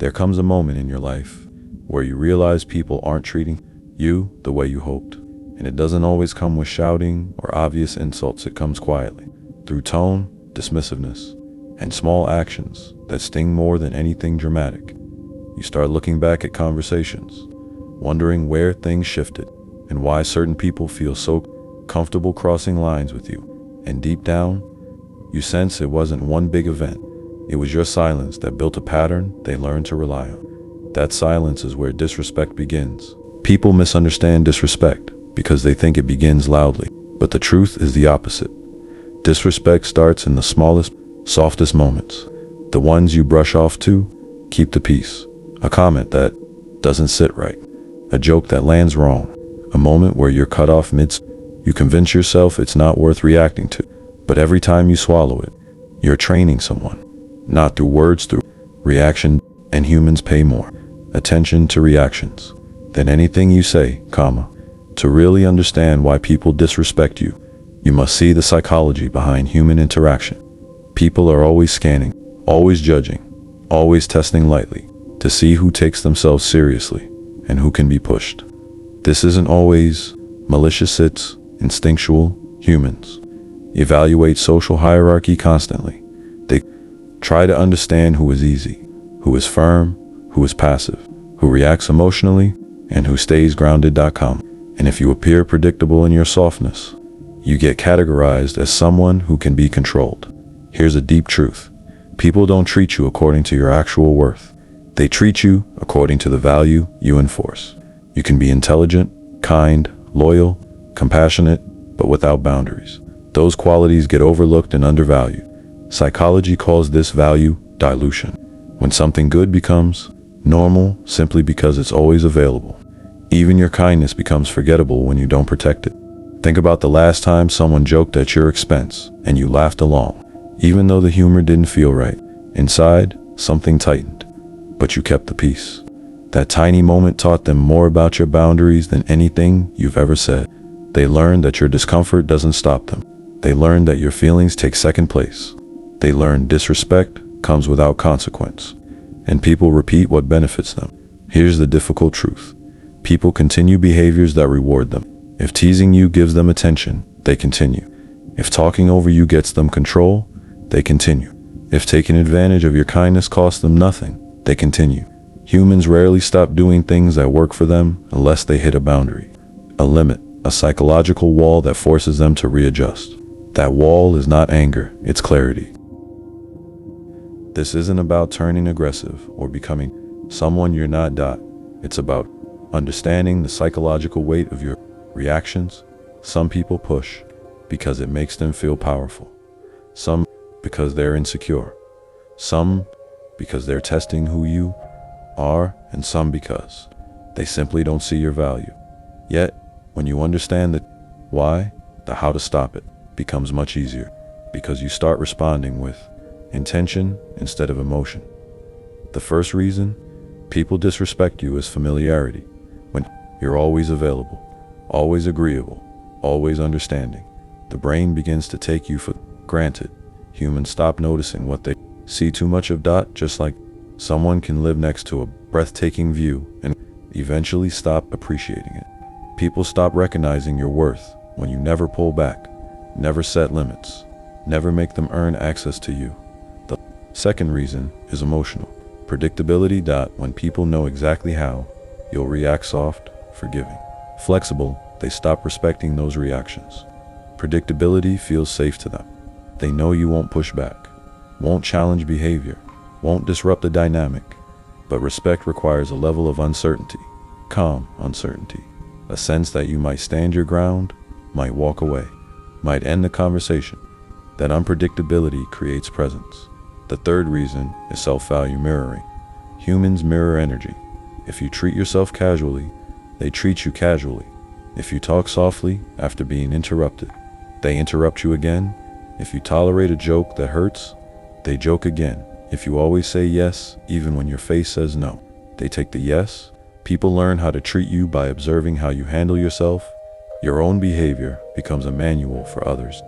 There comes a moment in your life where you realize people aren't treating you the way you hoped. And it doesn't always come with shouting or obvious insults. It comes quietly, through tone, dismissiveness, and small actions that sting more than anything dramatic. You start looking back at conversations, wondering where things shifted and why certain people feel so comfortable crossing lines with you. And deep down, you sense it wasn't one big event. It was your silence that built a pattern they learned to rely on. That silence is where disrespect begins. People misunderstand disrespect because they think it begins loudly, but the truth is the opposite. Disrespect starts in the smallest, softest moments, the ones you brush off to keep the peace. A comment that doesn't sit right, a joke that lands wrong, a moment where you're cut off you convince yourself it's not worth reacting to, but every time you swallow it, you're training someone, not through words, through reaction. And humans pay more attention to reactions than anything you say, to really understand why people disrespect you. You must see the psychology behind human interaction. People are always scanning, always judging, always testing lightly to see who takes themselves seriously and who can be pushed. This isn't always malicious, it's instinctual. Humans evaluate social hierarchy constantly. They try to understand who is easy, who is firm, who is passive, who reacts emotionally, and who stays grounded. And if you appear predictable in your softness, you get categorized as someone who can be controlled. Here's a deep truth. People don't treat you according to your actual worth. They treat you according to the value you enforce. You can be intelligent, kind, loyal, compassionate, but without boundaries. Those qualities get overlooked and undervalued. Psychology calls this value dilution, when something good becomes normal simply because it's always available. Even your kindness becomes forgettable when you don't protect it. Think about the last time someone joked at your expense and you laughed along, even though the humor didn't feel right. Inside, something tightened, but you kept the peace. That tiny moment taught them more about your boundaries than anything you've ever said. They learned that your discomfort doesn't stop them. They learned that your feelings take second place. They learned disrespect comes without consequence, and people repeat what benefits them. Here's the difficult truth. People continue behaviors that reward them. If teasing you gives them attention, they continue. If talking over you gets them control, they continue. If taking advantage of your kindness costs them nothing, they continue. Humans rarely stop doing things that work for them unless they hit a boundary, a limit, a psychological wall that forces them to readjust. That wall is not anger, it's clarity. This isn't about turning aggressive or becoming someone you're not. It's about understanding the psychological weight of your reactions. Some people push because it makes them feel powerful. Some because they're insecure. Some because they're testing who you are, and some because they simply don't see your value. Yet, when you understand the why, the how to stop it becomes much easier, because you start responding with intention instead of emotion. The first reason people disrespect you is familiarity. When you're always available, always agreeable, always understanding, the brain begins to take you for granted. Humans stop noticing what they see too much of. Just like someone can live next to a breathtaking view and eventually stop appreciating it. People stop recognizing your worth when you never pull back, never set limits, never make them earn access to you. The second reason is emotional. Predictability. When people know exactly how you'll react, soft, forgiving, flexible, they stop respecting those reactions. Predictability feels safe to them. They know you won't push back, won't challenge behavior, won't disrupt the dynamic. But respect requires a level of uncertainty, calm uncertainty, a sense that you might stand your ground, might walk away, might end the conversation. That unpredictability creates presence. The third reason is self-value mirroring. Humans mirror energy. If you treat yourself casually, they treat you casually. If you talk softly after being interrupted, they interrupt you again. If you tolerate a joke that hurts, they joke again. If you always say yes, even when your face says no, they take the yes. People learn how to treat you by observing how you handle yourself. Your own behavior becomes a manual for others.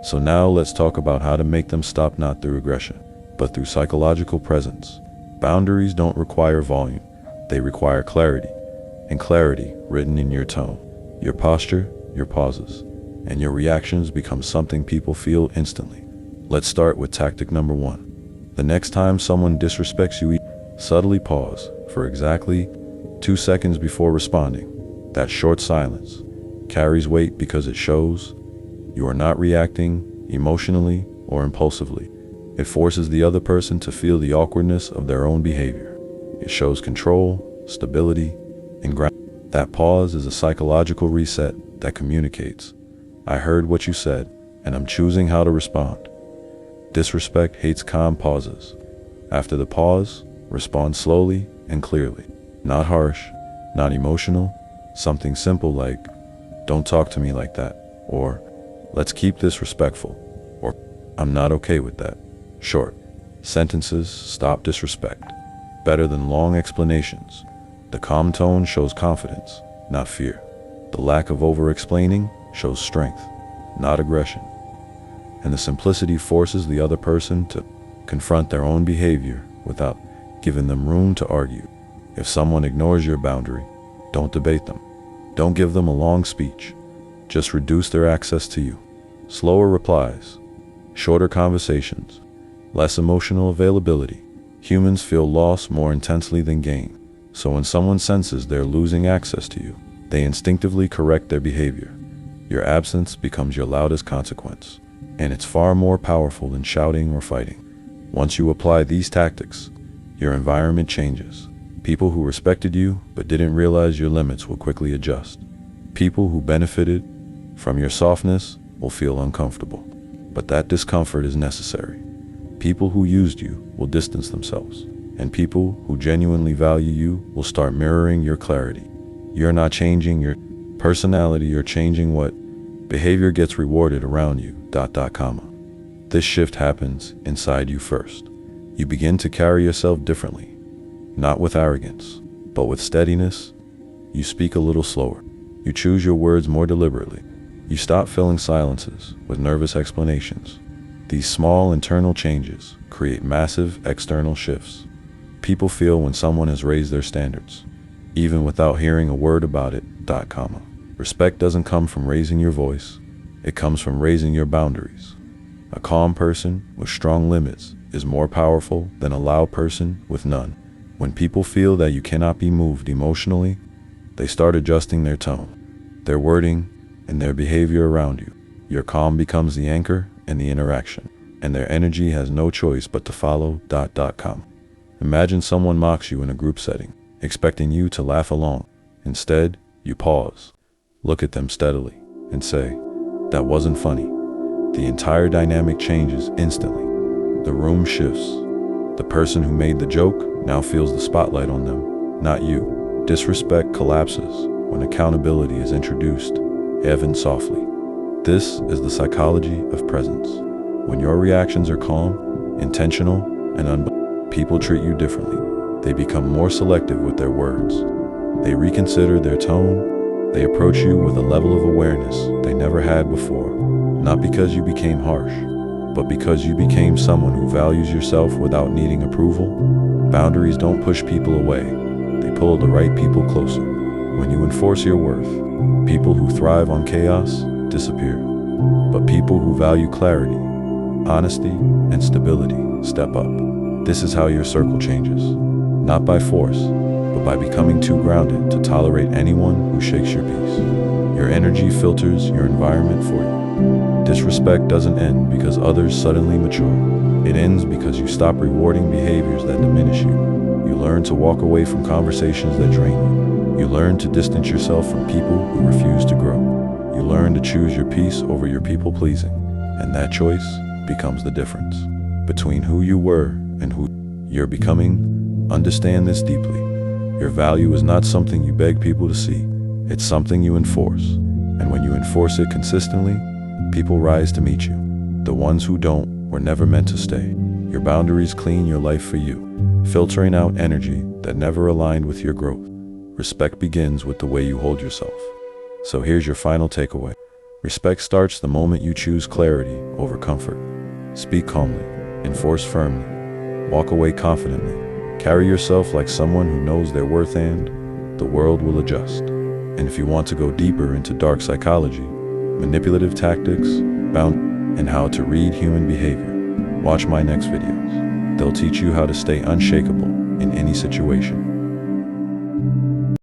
So now let's talk about how to make them stop, not through aggression, but through psychological presence. Boundaries don't require volume, they require clarity, and clarity written in your tone, your posture, your pauses, and your reactions become something people feel instantly. Let's start with tactic number 1. The next time someone disrespects you, subtly pause for exactly 2 seconds before responding. That short silence carries weight because it shows you are not reacting emotionally or impulsively. It forces the other person to feel the awkwardness of their own behavior. It shows control, stability, and ground. That pause is a psychological reset that communicates, I heard what you said, and I'm choosing how to respond. Disrespect hates calm pauses. After the pause, respond slowly and clearly. Not harsh, not emotional, something simple like, don't talk to me like that, or let's keep this respectful, or I'm not okay with that. Short sentences stop disrespect. Better than long explanations. The calm tone shows confidence, not fear. The lack of over-explaining shows strength, not aggression. And the simplicity forces the other person to confront their own behavior without giving them room to argue. If someone ignores your boundary, don't debate them. Don't give them a long speech. Just reduce their access to you. Slower replies, shorter conversations, less emotional availability. Humans feel loss more intensely than gain. So when someone senses they're losing access to you, they instinctively correct their behavior. Your absence becomes your loudest consequence, and it's far more powerful than shouting or fighting. Once you apply these tactics, your environment changes. People who respected you but didn't realize your limits will quickly adjust. People who benefited from your softness will feel uncomfortable, but that discomfort is necessary. People who used you will distance themselves, and people who genuinely value you will start mirroring your clarity. You're not changing your personality, you're changing what behavior gets rewarded around you. This shift happens inside you first. You begin to carry yourself differently, not with arrogance, but with steadiness. You speak a little slower. You choose your words more deliberately. You stop filling silences with nervous explanations. These small internal changes create massive external shifts. People feel when someone has raised their standards, even without hearing a word about it. Respect doesn't come from raising your voice, it comes from raising your boundaries. A calm person with strong limits is more powerful than a loud person with none. When people feel that you cannot be moved emotionally, they start adjusting their tone, their wording, and their behavior around you. Your calm becomes the anchor in the interaction, and their energy has no choice but to follow. Imagine someone mocks you in a group setting, expecting you to laugh along. Instead, you pause, look at them steadily, and say, that wasn't funny. The entire dynamic changes instantly. The room shifts. The person who made the joke now feels the spotlight on them, not you. Disrespect collapses when accountability is introduced, even softly. This is the psychology of presence. When your reactions are calm, intentional, and unbiased, people treat you differently. They become more selective with their words. They reconsider their tone. They approach you with a level of awareness they never had before. Not because you became harsh, but because you became someone who values yourself without needing approval. Boundaries don't push people away. They pull the right people closer. When you enforce your worth, people who thrive on chaos disappear. But people who value clarity, honesty, and stability step up. This is how your circle changes. Not by force, but by becoming too grounded to tolerate anyone who shakes your peace. Your energy filters your environment for you. Disrespect doesn't end because others suddenly mature. It ends because you stop rewarding behaviors that diminish you. You learn to walk away from conversations that drain you. You learn to distance yourself from people who refuse to grow. You learn to choose your peace over your people-pleasing. And that choice becomes the difference between who you were and who you're becoming. Understand this deeply. Your value is not something you beg people to see. It's something you enforce. And when you enforce it consistently, people rise to meet you. The ones who don't were never meant to stay. Your boundaries clean your life for you, filtering out energy that never aligned with your growth. Respect begins with the way you hold yourself. So here's your final takeaway. Respect starts the moment you choose clarity over comfort. Speak calmly, enforce firmly, walk away confidently, Carry yourself like someone who knows their worth, and the world will adjust. And if you want to go deeper into dark psychology, manipulative tactics, and how to read human behavior, watch my next videos. They'll teach you how to stay unshakable in any situation.